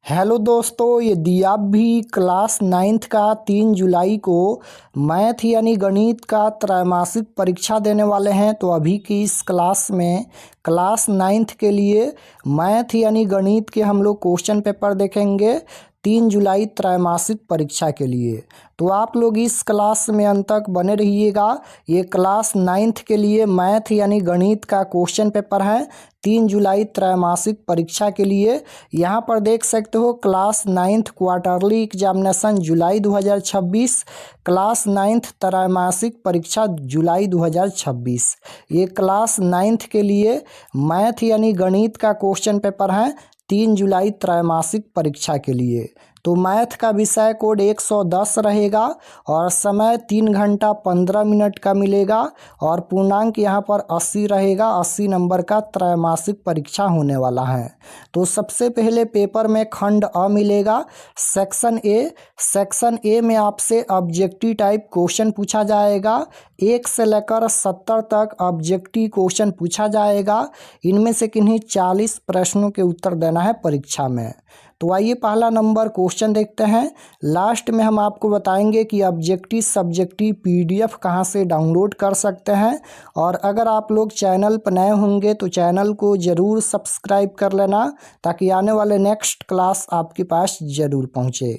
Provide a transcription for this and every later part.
Hello दोस्तों, यदि आप भी क्लास 9th का 3 जुलाई को मैथ यानी गणित का त्रैमासिक परीक्षा देने वाले हैं तो अभी की इस क्लास में क्लास 9th के लिए मैथ यानी गणित के हम लोग क्वेश्चन पेपर देखेंगे 3 जुलाई त्रैमासिक परीक्षा के लिए। तो आप लोग इस क्लास में अंत तक बने रहिएगा। ये क्लास 9th के लिए मैथ यानी गणित का क्वेश्चन पेपर है 3 जुलाई त्रैमासिक परीक्षा के लिए। यहाँ पर देख सकते हो क्लास 9th क्वार्टरली एग्जामिनेशन जुलाई 2026, क्लास 9th त्रैमासिक परीक्षा जुलाई 2026। ये क्लास 9th के लिए मैथ यानी गणित का क्वेश्चन पेपर है 3 जुलाई त्रैमासिक परीक्षा के लिए। तो मैथ का विषय कोड 110 रहेगा और समय 3 घंटा 15 मिनट का मिलेगा और पूर्णांक यहाँ पर 80 रहेगा। 80 नंबर का त्रैमासिक परीक्षा होने वाला है। तो सबसे पहले पेपर में खंड अ मिलेगा, सेक्शन ए। सेक्शन ए में आपसे ऑब्जेक्टिव टाइप क्वेश्चन पूछा जाएगा। 1 से लेकर 70 तक ऑब्जेक्टिव क्वेश्चन पूछा जाएगा। इनमें से किन्हीं 40 प्रश्नों के उत्तर देना है परीक्षा में। तो आइए पहला नंबर क्वेश्चन देखते हैं। लास्ट में हम आपको बताएंगे कि ऑब्जेक्टिव सब्जेक्टिव पीडीएफ कहां से डाउनलोड कर सकते हैं। और अगर आप लोग चैनल पर नए होंगे तो चैनल को ज़रूर सब्सक्राइब कर लेना ताकि आने वाले नेक्स्ट क्लास आपके पास ज़रूर पहुंचे।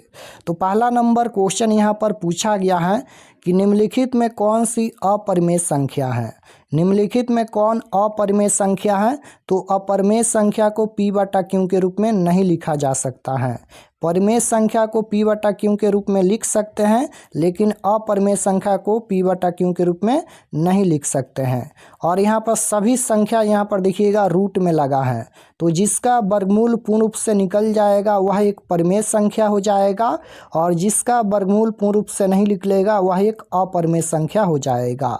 तो पहला नंबर क्वेश्चन यहां पर पूछा गया है कि निम्नलिखित में कौन सी अपरिमेय संख्या है। निम्नलिखित में कौन अपरिमेय संख्या है? तो अपरिमेय संख्या को p बटा q के रूप में नहीं लिखा जा सकता है। परिमेय संख्या को p बटा q के रूप में लिख सकते हैं, लेकिन अपरिमेय संख्या को p बटा q के रूप में नहीं लिख सकते हैं। और यहाँ पर सभी संख्या यहाँ पर देखिएगा रूट में लगा है, तो जिसका वर्गमूल पूर्ण रूप से निकल जाएगा वह एक परिमेय संख्या हो जाएगा और जिसका वर्गमूल पूर्ण रूप से नहीं निकलेगा वह एक अपरिमेय संख्या हो जाएगा।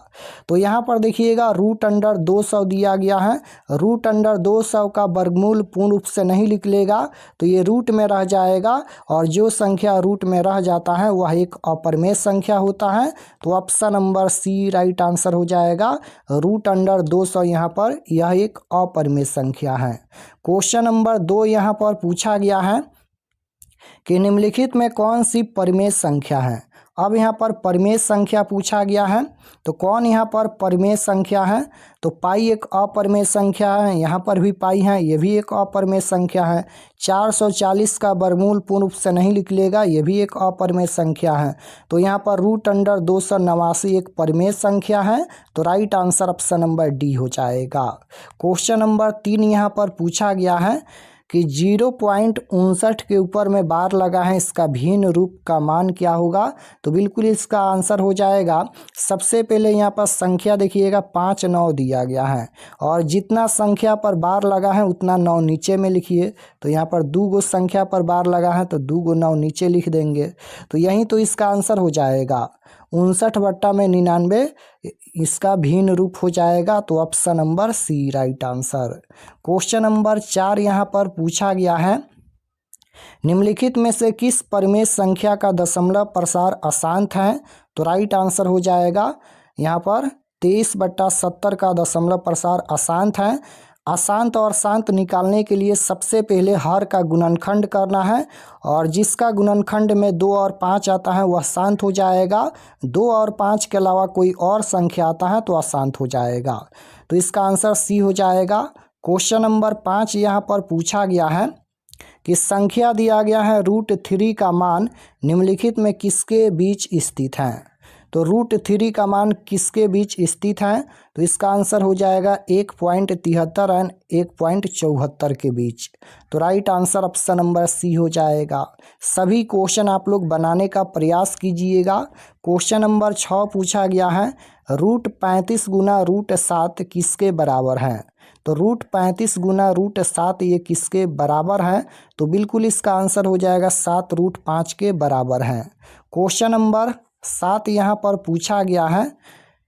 तो यहाँ पर देखिएगा रूट अंडर 200 दिया गया है। रूट अंडर 200 का वर्गमूल पूर्ण रूप से नहीं निकलेगा तो ये रूट में रह जाएगा और जो संख्या रूट में रह जाता है वह एक अपरिमेय संख्या होता है। तो option number C right answer हो जाएगा। रूट अंडर 200 यहाँ पर यह एक अपरिमेय संख्या है। क्वेश्चन नंबर 2 यहाँ पर पूछा गया है कि निम्नलिखित में कौन सी परिमेय संख्या है। अब यहाँ पर परिमेय संख्या पूछा गया है, तो कौन यहाँ पर परिमेय संख्या है? तो पाई एक अपरिमेय संख्या है, यहाँ पर भी पाई है, ये भी एक अपरिमेय संख्या है। 440 का वर्गमूल पूर्ण रूप से नहीं निकलेगा, ये भी एक अपरिमेय संख्या है। तो यहाँ पर रूट अंडर 289 एक परिमेय संख्या है। तो right answer option number D हो जाएगा। क्वेश्चन नंबर 3 यहाँ पर पूछा गया है कि 0.59 के ऊपर में बार लगा है, इसका भिन्न रूप का मान क्या होगा? तो बिल्कुल इसका आंसर हो जाएगा। सबसे पहले यहाँ पर संख्या देखिएगा 5 9 दिया गया है और जितना संख्या पर बार लगा है उतना 9 नीचे में लिखिए। तो यहाँ पर 2 गो संख्या पर बार लगा है तो 2 गो 9 नीचे लिख देंगे। तो यही तो इसका आंसर हो जाएगा। 59/99 इसका भिन्न रूप हो जाएगा। तो option number C right answer. Question number 4 यहाँ पर पूछा गया है निम्नलिखित में से किस परिमेय संख्या का दशमलव प्रसार अशांत है? तो राइट आंसर हो जाएगा यहाँ पर 23/70 का दशमलव प्रसार अशांत है। अशांत और शांत निकालने के लिए सबसे पहले हर का गुणनखंड करना है और जिसका गुणनखंड में 2 और 5 आता है वह शांत हो जाएगा। 2 और 5 के अलावा कोई और संख्या आता है तो अशांत हो जाएगा। तो इसका आंसर सी हो जाएगा। क्वेश्चन नंबर 5 यहाँ पर पूछा गया है कि संख्या दिया गया है √3 का मान निम्नलिखित में किसके बीच स्थित है? तो √3 का मान किसके बीच स्थित है? तो इसका आंसर हो जाएगा 1.73 एंड 1.74 के बीच। तो right answer option number C हो जाएगा। सभी क्वेश्चन आप लोग बनाने का प्रयास कीजिएगा। क्वेश्चन नंबर 6 पूछा गया है √35 गुना √7 किसके बराबर है? तो √35 गुना √7 ये किसके बराबर है? तो बिल्कुल इसका आंसर हो जाएगा 7 √5 के बराबर है। क्वेश्चन नंबर 7 यहाँ पर पूछा गया है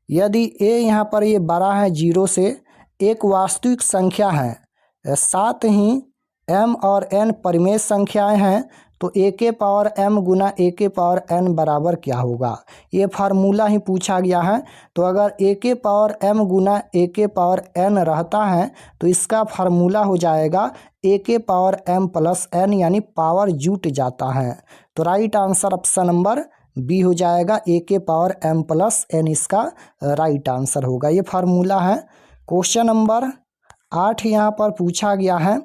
यदि a यहाँ पर ये बड़ा है 0 से, एक वास्तविक संख्या है, साथ ही m और n परिमेय संख्याएं हैं, तो a के पावर m गुना a के पावर n बराबर क्या होगा? ये फार्मूला ही पूछा गया है। तो अगर a के पावर m गुना a के पावर n रहता है तो इसका फार्मूला हो जाएगा ए के पावर m प्लस n यानी पावर जुट जाता है। तो right answer option number B हो जाएगा, ए के पावर m प्लस n इसका राइट आंसर होगा। ये फार्मूला है। क्वेश्चन नंबर 8 यहाँ पर पूछा गया है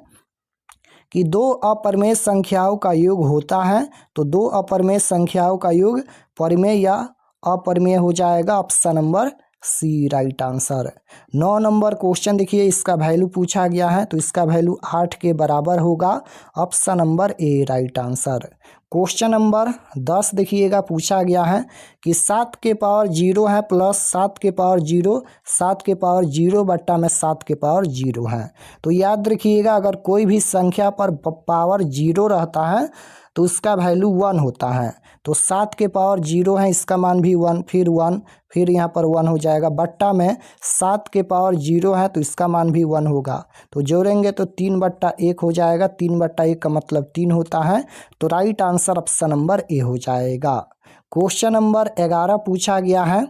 कि दो अपरिमेय संख्याओं का योग होता है, तो दो अपरिमेय संख्याओं का योग परिमेय या अपरिमेय हो जाएगा, option number C right answer. 9 number question देखिए, इसका वैल्यू पूछा गया है, तो इसका वैल्यू 8 के बराबर होगा, option number A right answer. Question number 10 देखिएगा, पूछा गया है कि 7 के पावर 0 है प्लस 7 के पावर 0, 7 के पावर 0 बट्टा में 7 के पावर 0 है। तो याद रखिएगा, अगर कोई भी संख्या पर पावर 0 रहता है तो उसका वैल्यू 1 होता है। तो 7 के पावर 0 है, इसका मान भी 1, फिर 1, फिर यहाँ पर 1 हो जाएगा, बट्टा में 7 के पावर 0 है तो इसका मान भी 1 होगा। तो जोड़ेंगे तो 3/1 हो जाएगा, 3/1 का मतलब 3 होता है। तो right answer option number A हो जाएगा। क्वेश्चन नंबर 11 पूछा गया है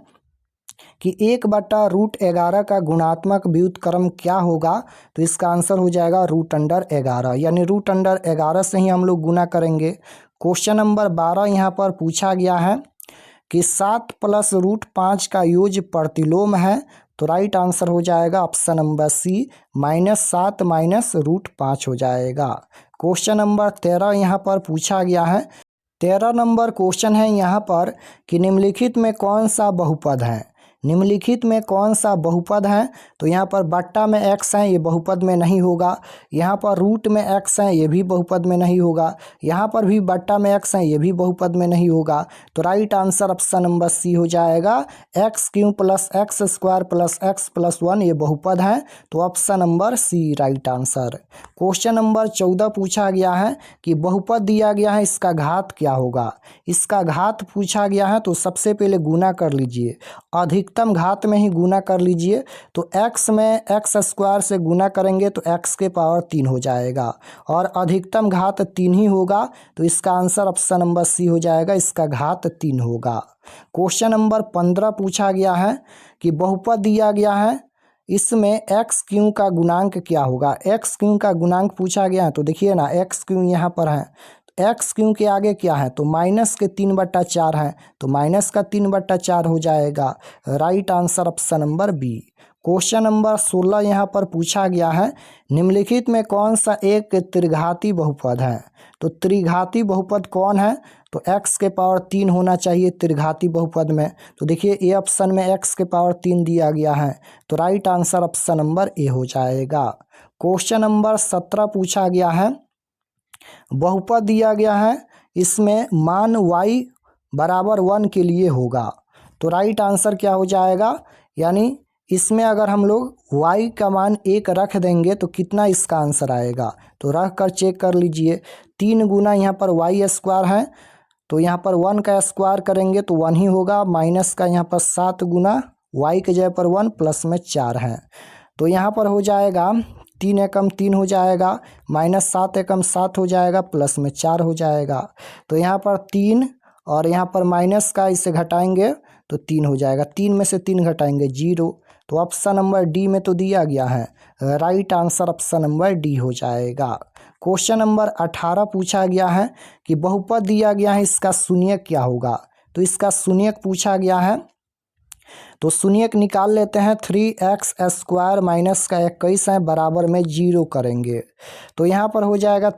कि 1/√11 का गुणात्मक व्युत्क्रम क्या होगा, तो इसका आंसर हो जाएगा √11, यानी √11 से ही हम लोग गुना करेंगे। क्वेश्चन नंबर 12 यहाँ पर पूछा गया है कि 7 प्लस √5 का योग प्रतिलोम है, तो राइट आंसर हो जाएगा ऑप्शन नंबर सी, -7 माइनस √5 हो जाएगा। क्वेश्चन नंबर 13 यहाँ पर पूछा गया है। 13 नंबर क्वेश्चन है यहाँ पर कि निम्नलिखित में कौन सा बहुपद है, निम्नलिखित में कौन सा बहुपद है। तो यहाँ पर बट्टा में x है, ये बहुपद में नहीं होगा। यहाँ पर रूट में x है, ये भी बहुपद में नहीं होगा। यहाँ पर भी बट्टा में x है, ये भी बहुपद में नहीं होगा। तो right answer option number C हो जाएगा, x³ plus x² plus x plus 1 ये बहुपद है, तो option number C right answer. Question number 14 पूछा गया है कि बहुपद दिया गया है, इसका घात क्या होगा। इसका घात पूछा गया है, तो सबसे पहले गुना कर लीजिए, अधिकतम घात में ही गुना कर लीजिए। तो x में x² से गुना करेंगे तो x के पावर 3 हो जाएगा, और अधिकतम घात 3 ही होगा, तो इसका आंसर ऑप्शन नंबर सी हो जाएगा, इसका घात 3 होगा। क्वेश्चन नंबर 15 पूछा गया है कि बहुपद दिया गया है, इसमें x³ का गुणांक क्या होगा। x³ का गुणांक पूछा गया है, तो देखिए ना x³ यहाँ पर है, x³ के आगे क्या है, तो माइनस के 3/4 है, तो माइनस का 3/4 हो जाएगा, right answer option number B. Question number 16 यहाँ पर पूछा गया है, निम्नलिखित में कौन सा एक त्रिघाती बहुपद है। तो त्रिघाती बहुपद कौन है, तो x के पावर 3 होना चाहिए त्रिघाती बहुपद में। तो देखिए ए ऑप्शन में x के पावर 3 दिया गया है, तो right answer option number A हो जाएगा। क्वेश्चन नंबर 17 पूछा गया है, बहुपद दिया गया है, इसमें मान y बराबर 1 के लिए होगा, तो राइट आंसर क्या हो जाएगा, यानी इसमें अगर हम लोग y का मान 1 रख देंगे तो कितना इसका आंसर आएगा, तो रख कर चेक कर लीजिए। 3 गुना यहाँ पर y² है, तो यहाँ पर 1 का स्क्वायर करेंगे तो 1 ही होगा, माइनस का यहाँ पर 7 गुना y के जगह पर 1 प्लस में 4 है, तो यहाँ पर हो जाएगा 3 एकम 3 हो जाएगा, -7 एकम 7 हो जाएगा, प्लस में 4 हो जाएगा। तो यहाँ पर 3 और यहाँ पर माइनस का इसे घटाएंगे तो 3 हो जाएगा, 3 में से 3 घटाएंगे 0, तो ऑप्शन नंबर डी में तो दिया गया है, right answer option number D हो जाएगा। क्वेश्चन नंबर 18 पूछा गया है कि बहुपद दिया गया है, इसका शून्यक क्या होगा। तो इसका शून्यक पूछा गया है, तो शून्यक निकाल लेते हैं। 3x² माइनस का 21 है, बराबर में 0 करेंगे, तो यहाँ पर हो जाएगा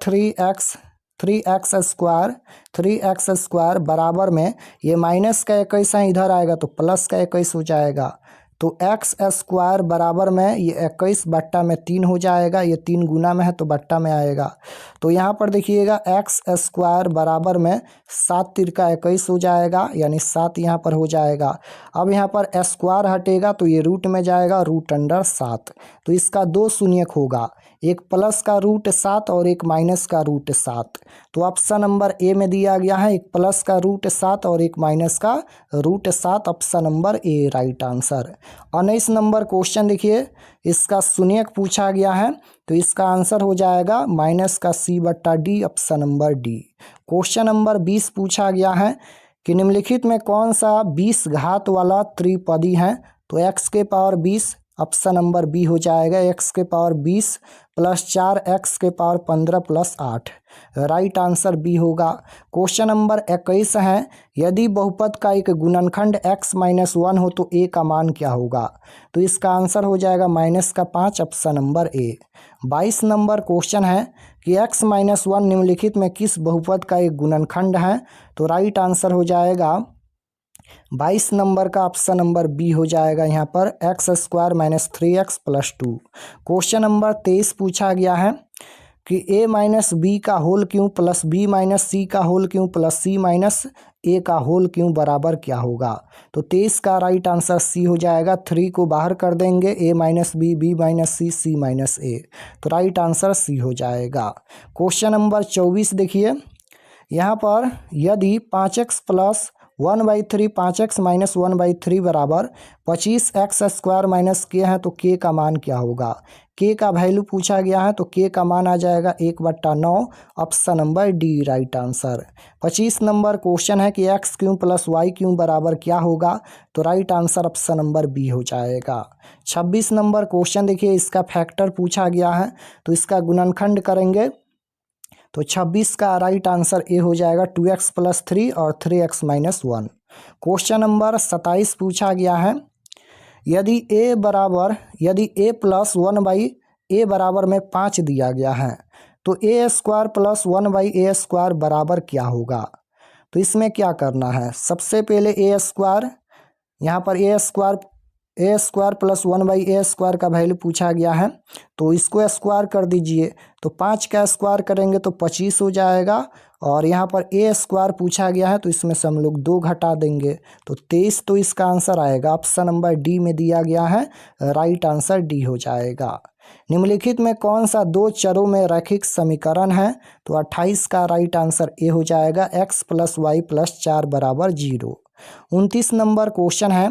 3x² बराबर में ये माइनस का 21 है, इधर आएगा तो प्लस का 21 हो जाएगा, तो x² बराबर में ये 21 बट्टा में 3 हो जाएगा, ये 3 गुना में है तो बट्टा में आएगा। तो यहाँ पर देखिएगा x² बराबर में 7 तिरका 21 हो जाएगा, यानी 7 यहाँ पर हो जाएगा। अब यहाँ पर स्क्वायर हटेगा तो ये रूट में जाएगा, √7, तो इसका 2 शून्यक होगा, एक प्लस का √7 और एक माइनस का √7। तो ऑप्शन नंबर ए में दिया गया है, एक प्लस का √7 और एक माइनस का √7, option number A right answer. 19 number question देखिए, इसका शून्यक पूछा गया है, तो इसका आंसर हो जाएगा -c/d, option number D. Question number 20 पूछा गया है कि निम्नलिखित में कौन सा 20 घात वाला त्रिपदी है। तो x के पावर 20 ऑप्शन नंबर बी हो जाएगा। x के पावर 20 प्लस 4 x के power 15 plus 8, right answer B होगा। क्वेश्चन नंबर 21 है, यदि बहुपद का एक गुणनखंड x-1 हो तो a का मान क्या होगा? तो इसका आंसर हो जाएगा -5, option number A. 22 number question है कि x-1 निम्नलिखित में किस बहुपद का एक गुणनखंड है? तो राइट आंसर हो जाएगा 22 नंबर का ऑप्शन नंबर बी हो जाएगा यहाँ पर, x² - 3x + 2। क्वेश्चन नंबर 23 पूछा गया है कि a - b का whole cube plus b - c का whole cube plus c - a का होल क्यूब बराबर क्या होगा? तो 23 का राइट आंसर सी हो जाएगा। 3 को बाहर कर देंगे, a - b, b - c, c - a, तो राइट आंसर सी हो जाएगा। क्वेश्चन नंबर 24 देखिए, यहाँ पर यदि 5x + 1/3 5x - 1/3 बराबर 25x² - k है तो k का मान क्या होगा? k का वैल्यू पूछा गया है, तो k का मान आ जाएगा 1/9, option number D right answer. 25 number question है कि x³ + y³ बराबर क्या होगा? तो right answer option number B हो जाएगा। 26 नंबर क्वेश्चन देखिए, इसका फैक्टर पूछा गया है, तो इसका गुणनखंड करेंगे तो 26 का राइट आंसर ए हो जाएगा, 2x + 3 और 3x - 1। क्वेश्चन नंबर 27 पूछा गया है, यदि a + 1/a बराबर में 5 दिया गया है तो a² + 1/a² बराबर क्या होगा? तो इसमें क्या करना है, सबसे पहले a², यहाँ पर a² + 1/a² का वैल्यू पूछा गया है, तो इसको स्क्वायर कर दीजिए, तो 5 का स्क्वायर करेंगे तो 25 हो जाएगा, और यहाँ पर a² पूछा गया है तो इसमें से हम लोग 2 घटा देंगे तो 23, तो इसका आंसर आएगा ऑप्शन नंबर डी में दिया गया है, राइट आंसर डी हो जाएगा। निम्नलिखित में कौन सा 2 चरों में रैखिक समीकरण है? तो 28 का राइट आंसर ए हो जाएगा, x + y + 4 बराबर 0। 29 नंबर क्वेश्चन है,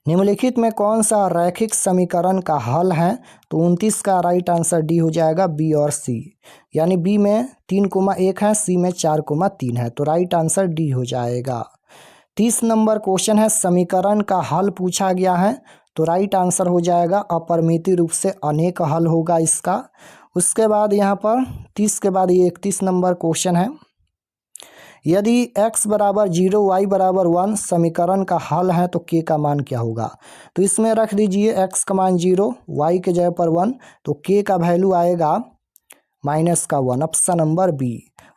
निम्नलिखित में कौन सा रैखिक समीकरण का हल है? तो 29 का राइट आंसर डी हो जाएगा, बी और सी, यानी बी में 3,1 है, सी में 4,3 है, तो राइट आंसर डी हो जाएगा। 30 नंबर क्वेश्चन है, समीकरण का हल पूछा गया है, तो राइट आंसर हो जाएगा अपरिमित रूप से अनेक हल होगा इसका। उसके बाद यहाँ पर 30 के बाद ये 31 नंबर क्वेश्चन है, यदि x = 0 y = 1 समीकरण का हल है तो k का मान क्या होगा? तो इसमें रख दीजिए x का मान 0, y के जगह पर 1, तो k का वैल्यू आएगा -1, option number B.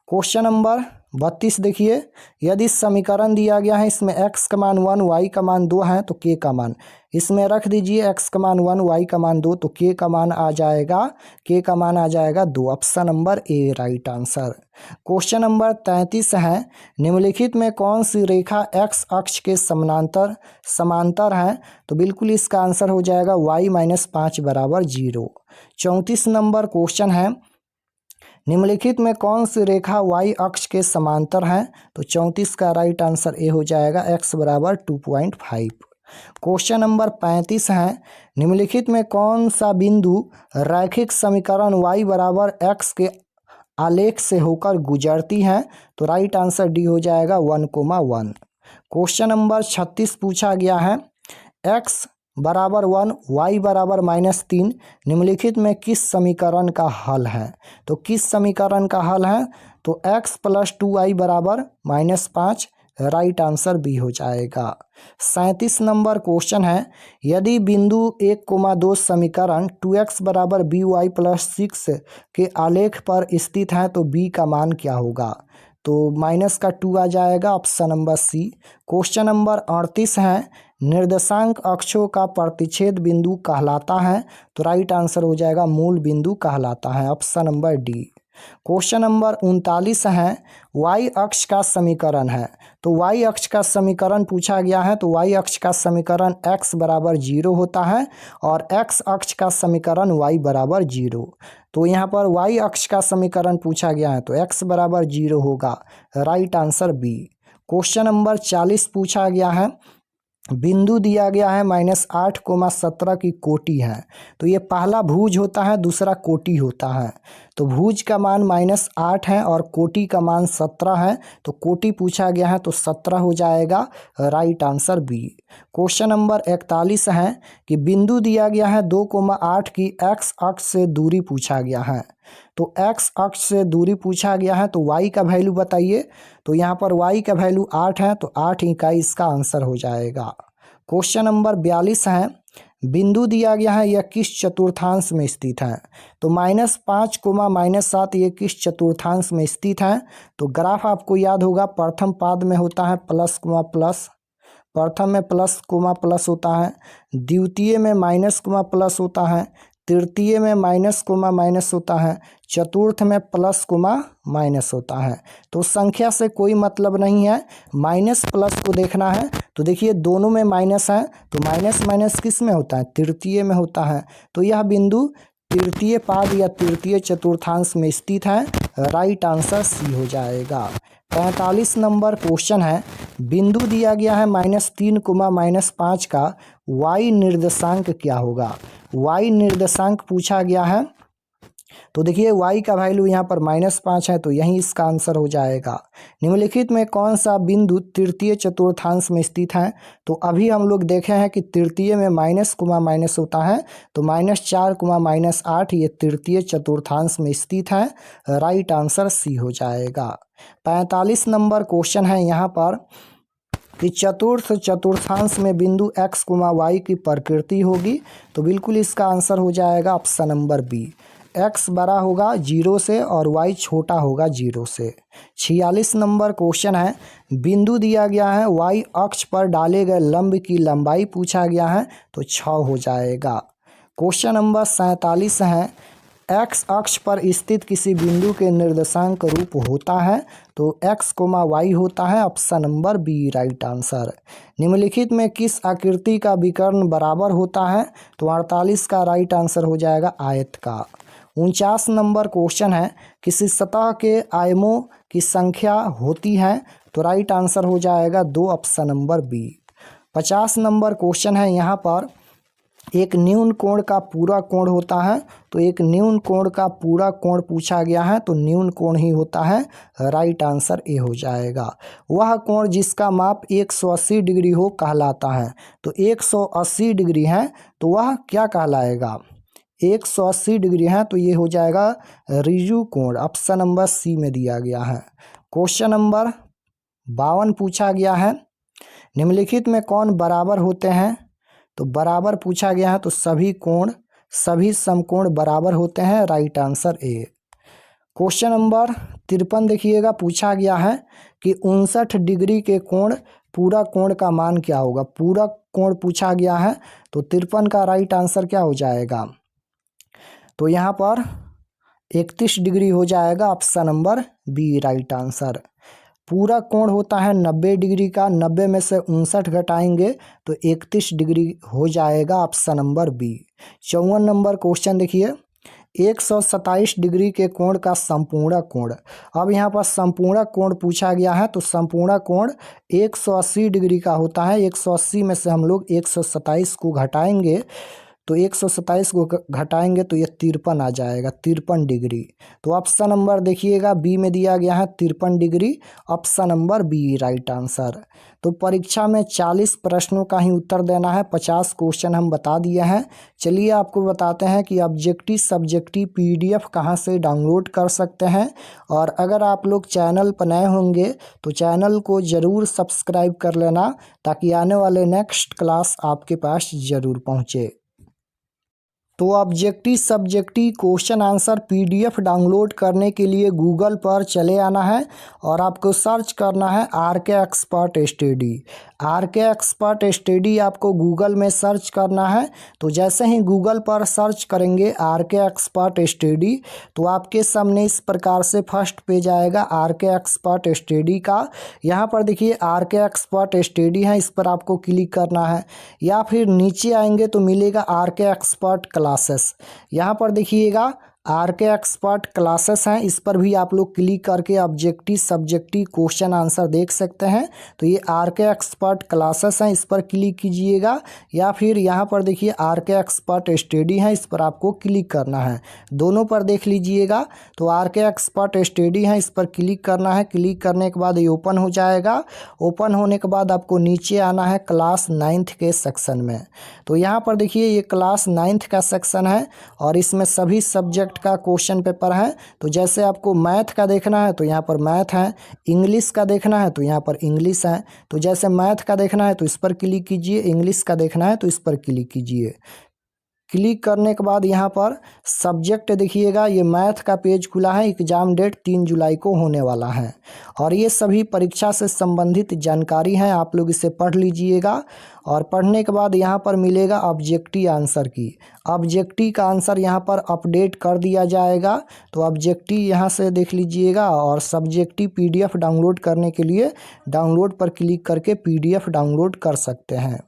Question number 32 देखिए, यदि समीकरण दिया गया है, इसमें x का मान 1 y का मान 2 है, तो k का मान इसमें रख दीजिए, x का मान 1 y का मान 2, तो k का मान आ जाएगा 2, option number A right answer. Question number 33 है, निम्नलिखित में कौन सी रेखा x अक्ष के समांतर है? तो बिल्कुल इसका आंसर हो जाएगा y - 5 बराबर 0। 34 नंबर क्वेश्चन है, निम्नलिखित में कौन सी रेखा y अक्ष के समांतर है? तो 34 का राइट आंसर ए हो जाएगा, x = 2.5। क्वेश्चन नंबर 35 है, निम्नलिखित में कौन सा बिंदु रैखिक समीकरण y = x के आलेख से होकर गुजरती है? तो राइट आंसर डी हो जाएगा, 1,1। क्वेश्चन नंबर 36 पूछा गया है, x = 1 y = -3 निम्नलिखित में किस समीकरण का हल है? तो किस समीकरण का हल है? तो x + 2y = -5, right answer B हो जाएगा। 37 नंबर क्वेश्चन है, यदि बिंदु 1,2 समीकरण 2x = by + 6 के आलेख पर स्थित है तो b का मान क्या होगा? तो -2 आ जाएगा, option number C. Question number 38 है, निर्देशांक अक्षों का प्रतिच्छेद बिंदु कहलाता है? तो राइट आंसर हो जाएगा, मूल बिंदु कहलाता है, option number D. Question number 39 है, y अक्ष का समीकरण है, तो y अक्ष का समीकरण पूछा गया है, तो y अक्ष का समीकरण x = 0 होता है और x अक्ष का समीकरण y = 0। तो यहाँ पर y अक्ष का समीकरण पूछा गया है, तो x = 0 होगा, right answer B. Question number 40 पूछा गया है, बिंदु दिया गया है -8, 17 की कोटि है, तो ये पहला भुज होता है, दूसरा कोटि होता है, तो भुज का मान -8 है और कोटि का मान 17 है, तो कोटि पूछा गया है तो 17 हो जाएगा right answer B. Question number 41 है कि बिंदु दिया गया है 2,8 की एक्स अक्ष से दूरी पूछा गया है। तो एक्स अक्ष से दूरी पूछा गया है तो y का वैल्यू बताइए। तो यहाँ पर y का वैल्यू 8 है, तो 8 इकाई इसका आंसर हो जाएगा। क्वेश्चन नंबर 42 है, बिंदु दिया गया है यह किस चतुर्थांश में स्थित है। तो -5, -7 ये किस चतुर्थांश में स्थित है। तो ग्राफ आपको याद होगा, प्रथम पाद में होता है प्लस, प्लस, प्रथम में प्लस, प्लस होता है, द्वितीय में माइनस, प्लस होता है, तृतीय में माइनस, माइनस होता है, चतुर्थ में प्लस, माइनस होता है। तो संख्या से कोई मतलब नहीं है, माइनस प्लस को देखना है। तो देखिए दोनों में माइनस है, तो माइनस माइनस किस में होता है, तृतीय में होता है। तो यह बिंदु तृतीय पाद या तृतीय चतुर्थांश में स्थित है, राइट आंसर सी हो जाएगा। 45 नंबर क्वेश्चन है, बिंदु दिया गया है -3, -5 का y निर्देशांक क्या होगा। y निर्देशांक पूछा गया है, तो देखिए y का वैल्यू यहाँ पर -5 है, तो यही इसका आंसर हो जाएगा। निम्नलिखित में कौन सा बिंदु तृतीय चतुर्थांश में स्थित है। तो अभी हम लोग देखे हैं कि तृतीय में माइनस, माइनस होता है, तो -4, -8 ये तृतीय चतुर्थांश में स्थित है, राइट आंसर सी हो जाएगा। 45 नंबर क्वेश्चन है यहाँ पर कि चतुर्थ चतुर्थांश में बिंदु x, y की प्रकृति होगी। तो बिल्कुल इसका आंसर हो जाएगा ऑप्शन नंबर बी, x बड़ा होगा 0 से और y छोटा होगा 0 से। 46 नंबर क्वेश्चन है, बिंदु दिया गया है y अक्ष पर डाले गए लंब की लंबाई पूछा गया है, तो 6 हो जाएगा। क्वेश्चन नंबर 47 है, x अक्ष पर स्थित किसी बिंदु के निर्देशांक रूप होता है। तो x, y होता है, option number B right answer. निम्नलिखित में किस आकृति का विकर्ण बराबर होता है। तो 48 का राइट आंसर हो जाएगा आयत का। 49 नंबर क्वेश्चन है, किसी सतह के आयामों की संख्या होती है। तो राइट आंसर हो जाएगा 2, option number B. 50 number question है, यहाँ पर एक न्यून कोण का पूरा कोण होता है। तो एक न्यून कोण का पूरा कोण पूछा गया है, तो न्यून कोण ही होता है, राइट आंसर ए हो जाएगा। वह कोण जिसका माप 180 डिग्री हो कहलाता है। तो 180 डिग्री है, तो वह क्या कहलाएगा, 180 डिग्री है, तो ये हो जाएगा ऋजु कोण, ऑप्शन नंबर सी में दिया गया है। क्वेश्चन नंबर 52 पूछा गया है, निम्नलिखित में कौन बराबर होते हैं। तो बराबर पूछा गया है, तो सभी कोण, सभी समकोण बराबर होते हैं, right answer A. Question number 53 देखिएगा, पूछा गया है कि 59 डिग्री के कोण पूरा कोण का मान क्या होगा। पूरा कोण पूछा गया है, तो 53 का राइट आंसर क्या हो जाएगा। तो यहाँ पर 31 डिग्री हो जाएगा, option number B right answer. पूरा कोण होता है 90 डिग्री का, 90 में से 59 घटाएंगे तो 31 डिग्री हो जाएगा, option number B. 54 number question देखिए, 127 डिग्री के कोण का संपूर्ण कोण। अब यहाँ पर संपूर्ण कोण पूछा गया है, तो संपूर्ण कोण 180 डिग्री का होता है। 180 में से हम लोग 127 को घटाएंगे, तो 127 को घटाएंगे तो ये 53 आ जाएगा, 53 डिग्री। तो ऑप्शन नंबर देखिएगा बी में दिया गया है 53 degree, option number B right answer. तो परीक्षा में 40 प्रश्नों का ही उत्तर देना है, 50 क्वेश्चन हम बता दिए हैं। चलिए आपको बताते हैं कि ऑब्जेक्टिव सब्जेक्टिव PDF कहाँ से डाउनलोड कर सकते हैं। और अगर आप लोग चैनल पर नए होंगे तो चैनल को ज़रूर सब्सक्राइब कर लेना, ताकि आने वाले नेक्स्ट क्लास आपके पास ज़रूर पहुँचे। तो objective subjective question answer PDF download करने के लिए गूगल पर चले आना है और आपको सर्च करना है RK expert study. RK expert study आपको गूगल में सर्च करना है। तो जैसे ही गूगल पर सर्च करेंगे RK एक्सपर्ट स्टडी, तो आपके सामने इस प्रकार से फर्स्ट पेज आएगा RK एक्सपर्ट स्टडी का। यहाँ पर देखिए RK एक्सपर्ट स्टडी है, इस पर आपको क्लिक करना है। या फिर नीचे आएंगे तो मिलेगा RK एक्सपर्ट क्लासेस। यहाँ पर देखिएगा आर के एक्सपर्ट क्लासेस हैं, इस पर भी आप लोग क्लिक करके ऑब्जेक्टिव सब्जेक्टिव क्वेश्चन आंसर देख सकते हैं। तो ये आर के एक्सपर्ट क्लासेस हैं, इस पर क्लिक कीजिएगा, या फिर यहाँ पर देखिए आर के एक्सपर्ट स्टडी है, इस पर आपको क्लिक करना है। दोनों पर देख लीजिएगा। तो आर के एक्सपर्ट स्टडी है, इस पर क्लिक करना है। क्लिक करने के बाद ये ओपन हो जाएगा। ओपन होने के बाद आपको नीचे आना है क्लास 9th के सेक्शन में। तो यहाँ पर देखिए ये क्लास 9th का सेक्शन है और इसमें सभी सब्जेक्ट का क्वेश्चन पेपर है। तो जैसे आपको मैथ का देखना है तो यहाँ पर मैथ है, इंग्लिश का देखना है तो यहाँ पर इंग्लिश है। तो जैसे मैथ का देखना है तो इस पर क्लिक कीजिए, इंग्लिश का देखना है तो इस पर क्लिक कीजिए। क्लिक करने के बाद यहाँ पर सब्जेक्ट देखिएगा, ये मैथ का पेज खुला है। एग्ज़ाम डेट 3 जुलाई को होने वाला है और ये सभी परीक्षा से संबंधित जानकारी है, आप लोग इसे पढ़ लीजिएगा। और पढ़ने के बाद यहाँ पर मिलेगा ऑब्जेक्टिव आंसर की। ऑब्जेक्टिव का आंसर यहाँ पर अपडेट कर दिया जाएगा। तो ऑब्जेक्टिव यहाँ से देख लीजिएगा और सब्जेक्टिव PDF डाउनलोड करने के लिए डाउनलोड पर क्लिक करके PDF डाउनलोड कर सकते हैं।